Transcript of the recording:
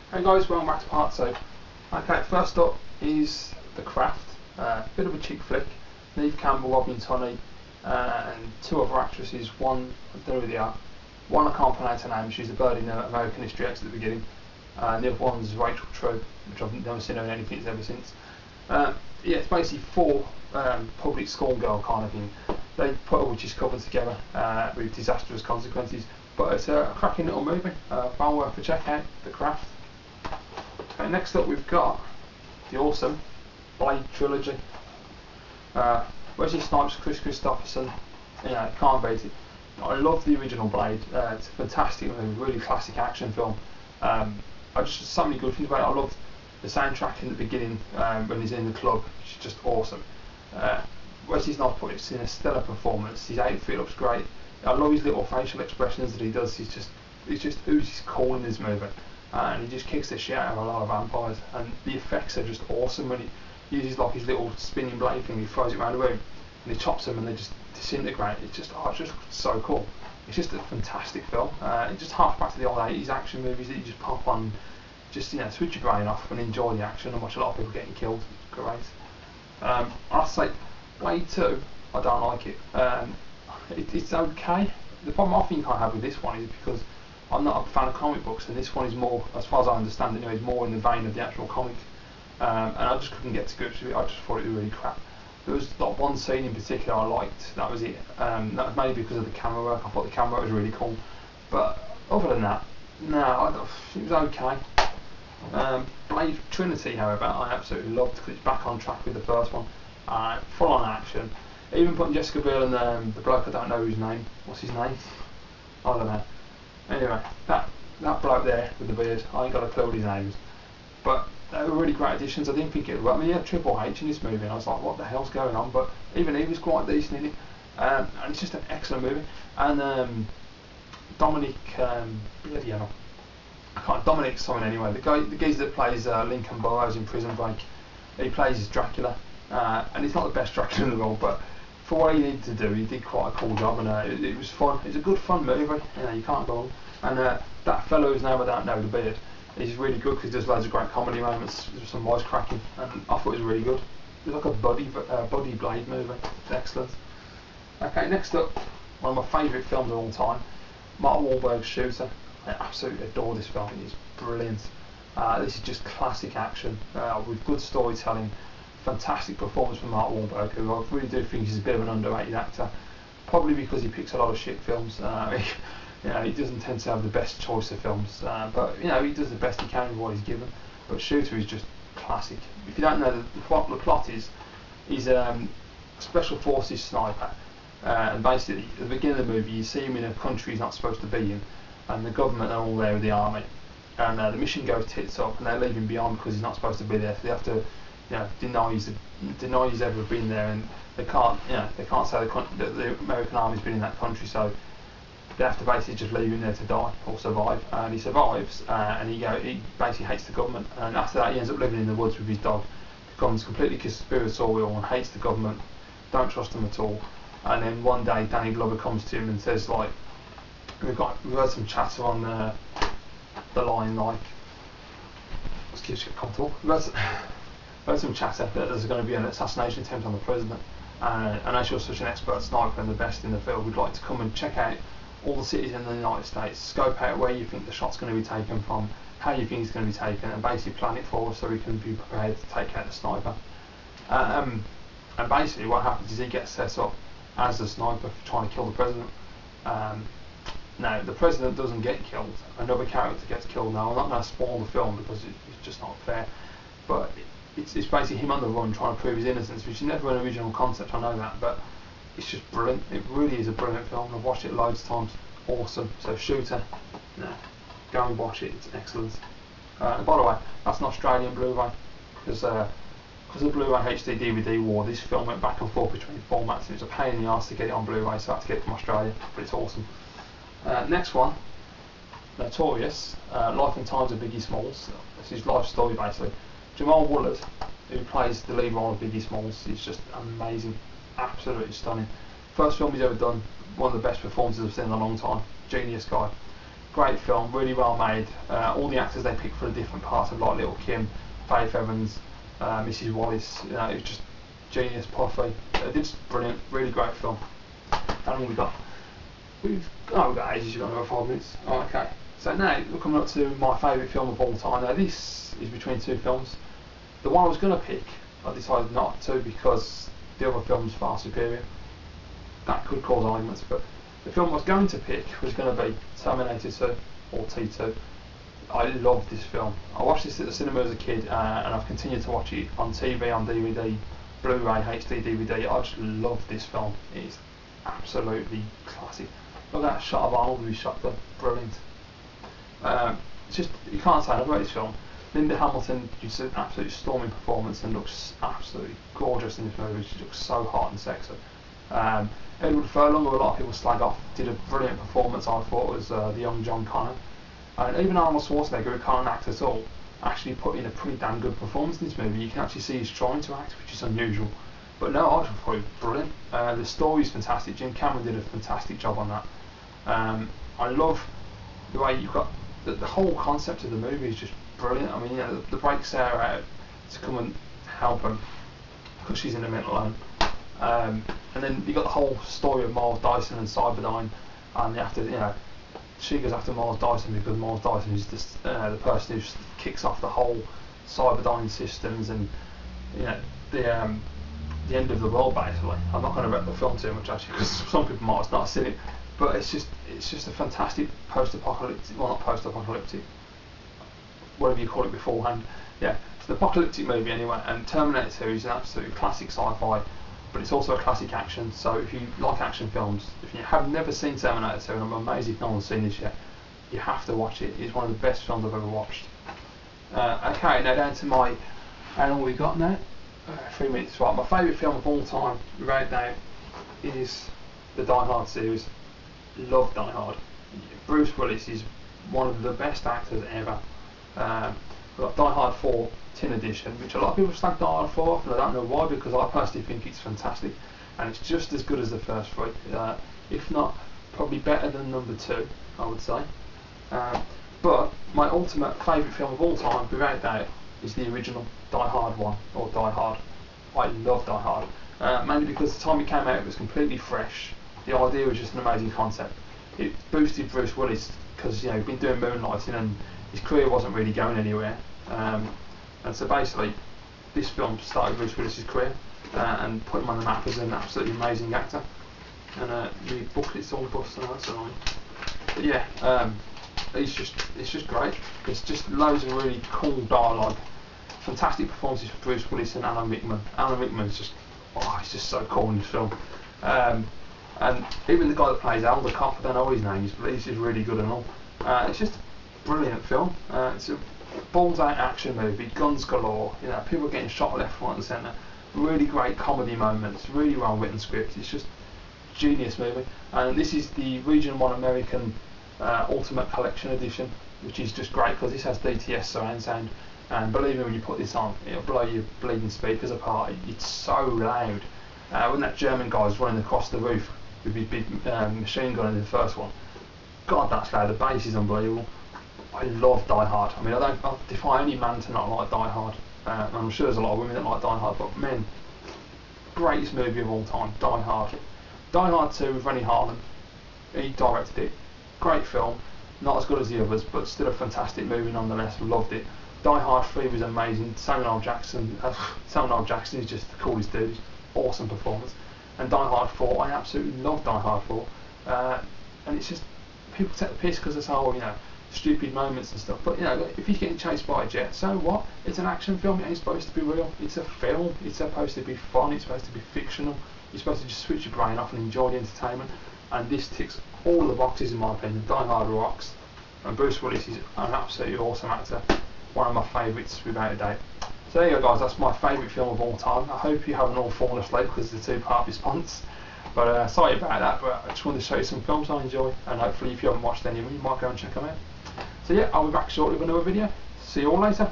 Hey guys, welcome back to part 2. Okay, first up is The Craft, bit of a cheap flick. Neve Campbell, Robin Tunney, and two other actresses. One, I don't know who they are. One I can't pronounce her name, she's the bird in American History X at the beginning. And the other one's Rachel True, which I've never seen her in anything ever since. Yeah, it's basically four public school girl kind of thing. They put a witch's coven together with disastrous consequences. But it's a cracking little movie, well worth a check out, The Craft. Okay, next up we've got the awesome Blade trilogy. Wesley Snipes, Chris Christopherson, can't beat it. I love the original Blade. It's a fantastic movie, really classic action film. I just so many good things about it. I love the soundtrack in the beginning when he's in the club. It's just awesome. Wesley Snipes puts in a stellar performance. His outfit looks great. I love his little facial expressions that he does. He's just oozes cool in this movie. And he just kicks the shit out of a lot of vampires, and the effects are just awesome when he uses like his little spinning blade thing. He throws it around the room and he chops them and they just disintegrate. It's just so cool. It's just a fantastic film. It just harks back to the old 80s action movies that you just pop on, just switch your brain off and enjoy the action and watch a lot of people getting killed. It's great. I'll say Blade 2, I don't like it. It's okay. The problem I think I have with this one is because I'm not a fan of comic books, and this one is more, as far as I understand it, is more in the vein of the actual comic. And I just couldn't get to grips with it. I just thought it was really crap. There was like one scene in particular I liked. That was it. That was mainly because of the camera work. I thought the camera work was really cool. But other than that, no, it was okay. Blade Trinity, however, I absolutely loved because it's back on track with the first one. Full on action. Even putting Jessica Biel and the bloke I don't know his name. What's his name? I don't know. Anyway, that bloke there with the beard, I ain't got a clue what his name is. But they were really great additions. I didn't think it would work. I mean, he had Triple H in this movie, and I was like, what the hell's going on? But even he was quite decent in it. And it's just an excellent movie. And Dominic, bloody hell, I can't, Dominic something anyway. The geezer that plays Lincoln Burrows in Prison Break, he plays as Dracula. And he's not the best Dracula in the world, but for what he needed to do, he did quite a cool job, and it was fun. It's a good fun movie, you can't go wrong. And that fellow whose name I don't know, the beard, he's really good because he does loads of great comedy moments, there's some voice cracking, and I thought it was really good. It was like a buddy Blade movie. It's excellent. Okay, next up, one of my favourite films of all time, Mark Wahlberg's Shooter. I absolutely adore this film. It is brilliant. This is just classic action with good storytelling. Fantastic performance from Mark Wahlberg, who I really do think is a bit of an underrated actor, probably because he picks a lot of shit films. He doesn't tend to have the best choice of films, but he does the best he can with what he's given. But Shooter is just classic. If you don't know, the plot is he's a special forces sniper, and basically at the beginning of the movie you see him in a country he's not supposed to be in, and the government are all there with the army, and the mission goes tits up, and they leave him behind because he's not supposed to be there. So they have to deny he's ever been there, and they can't say the American army's been in that country, so they have to basically just leave him there to die or survive. And he survives, and he basically hates the government, and after that he ends up living in the woods with his dog, becomes completely conspiratorial and hates the government, don't trust them at all. And then one day Danny Glover comes to him and says, like, we've heard some chatter on the line, like, let's keep it comfortable. Heard some chatter that there's going to be an assassination attempt on the president, and as you're such an expert sniper and the best in the field, we'd like to come and check out all the cities in the United States, scope out where you think the shot's going to be taken from, how you think it's going to be taken, and basically plan it for us so we can be prepared to take out the sniper. And basically what happens is he gets set up as the sniper for trying to kill the president. Now the president doesn't get killed, another character gets killed. Now I'm not going to spoil the film because it's just not fair, but it's basically him on the run trying to prove his innocence, which is never an original concept, I know that, but it's just brilliant. It really is a brilliant film. I've watched it loads of times. Awesome. So Shooter, go and watch it. It's excellent. And by the way, that's an Australian Blu-ray, because of Blu-ray HD DVD war, this film went back and forth between formats, and it was a pain in the arse to get it on Blu-ray, so I had to get it from Australia, but it's awesome. Next one, Notorious, Life and Times of Biggie Smalls. This is his life story basically. Jamal Woolard, who plays the lead role of Biggie Smalls, is just amazing, absolutely stunning. First film he's ever done, one of the best performances I've seen in a long time. Genius guy. great film, really well made. All the actors they picked for the different parts of like Little Kim, Faith Evans, Mrs. Wallace, you know, it was just genius, Puffy. It's brilliant, really great film. How long we got? We've got ages, you've got another 5 minutes. Oh, okay. So now we're coming up to my favourite film of all time. Now this is between two films. The one I was going to pick, I decided not to because the other film's far superior. That could cause arguments, but the film I was going to pick was going to be Terminator 2 or T2. I love this film. I watched this at the cinema as a kid, and I've continued to watch it on TV, on DVD, Blu-ray, HD DVD. I just love this film. It's absolutely classic. Look at that shot of Arnold with his shotgun, brilliant. It's just, you can't say enough about this film. Linda Hamilton gives an absolute storming performance and looks absolutely gorgeous in this movie. She looks so hot and sexy. Edward Furlong, who a lot of people slag off, did a brilliant performance. I thought was the young John Connor, and even Arnold Schwarzenegger, who can't act at all, actually put in a pretty damn good performance in this movie. You can actually see he's trying to act, which is unusual. But no, I thought it was brilliant. The story's fantastic. Jim Cameron did a fantastic job on that. I love the way you've got the whole concept of the movie is just brilliant. I mean, you know, the break Sarah out to come and help him because she's in a mental home. And then you got the whole story of Miles Dyson and Cyberdyne, and you have to, you know, she goes after Miles Dyson because Miles Dyson is just the person who kicks off the whole Cyberdyne systems, and you know the end of the world basically. I'm not going to wreck the film too much actually because some people might have not seen it, but it's just a fantastic post-apocalyptic, well not post-apocalyptic, whatever you call it beforehand. Yeah, it's an apocalyptic movie anyway, and Terminator 2 is an absolute classic sci-fi, but it's also a classic action. So if you like action films, if you have never seen Terminator 2, and I'm amazed if no one's seen this yet, you have to watch it. It's one of the best films I've ever watched. Okay, now down to my, how long have we got now? 3 minutes. Right, my favourite film of all time right now is the Die Hard series. Love Die Hard. Bruce Willis is one of the best actors ever. We've got Die Hard 4 Tin Edition, which a lot of people slag Die Hard 4 off, and I don't know why, because I personally think it's fantastic, and it's just as good as the first three, if not probably better than number 2, I would say. But my ultimate favourite film of all time, without doubt, is the original Die Hard 1, or Die Hard. I love Die Hard, mainly because the time it came out it was completely fresh. The idea was just an amazing concept. It boosted Bruce Willis because, you know, he'd been doing moonlighting and his career wasn't really going anywhere. And so basically, this film started Bruce Willis's career and put him on the map as an absolutely amazing actor. And the booklets all bust and that's annoying. But yeah, it's just great. It's just loads of really cool dialogue, fantastic performances for Bruce Willis and Alan Rickman. Alan Rickman's just, oh, he's just so cool in this film. And even the guy that plays Al, the cop, I don't know what his name is, but he's just really good and all. It's just a brilliant film. It's a balls out action movie, guns galore, you know, people getting shot left, right and centre, really great comedy moments, really well written script. It's just a genius movie. And this is the Region 1 American Ultimate Collection Edition, which is just great because this has DTS surround sound, and believe me, when you put this on, it'll blow your bleeding speakers apart. It's so loud. When that German guy was running across the roof with his big machine gun in the first one, God, that's loud. The bass is unbelievable. I love Die Hard. I mean, I defy any man to not like Die Hard. I'm sure there's a lot of women that like Die Hard, but men, greatest movie of all time, Die Hard. Die Hard 2 with Rennie Harlan, he directed it. Great film, not as good as the others, but still a fantastic movie nonetheless. Loved it. Die Hard 3 was amazing. Samuel L. Jackson is just the coolest dude. Awesome performance. And Die Hard 4, I absolutely love Die Hard 4. And it's just, people take the piss because it's how, you know, stupid moments and stuff, but you know, if you're getting chased by a jet, so what? It's an action film, it ain't supposed to be real. It's a film, it's supposed to be fun, it's supposed to be fictional. You're supposed to just switch your brain off and enjoy the entertainment, and this ticks all the boxes in my opinion. Die Hard rocks, and Bruce Willis is an absolutely awesome actor, one of my favourites without a doubt. So there you go guys, that's my favourite film of all time. I hope you haven't all fallen asleep because it's a two-part response, but sorry about that, but I just wanted to show you some films I enjoy, and hopefully if you haven't watched any of them you might go and check them out. So yeah, I'll be back shortly with another video. See you all later.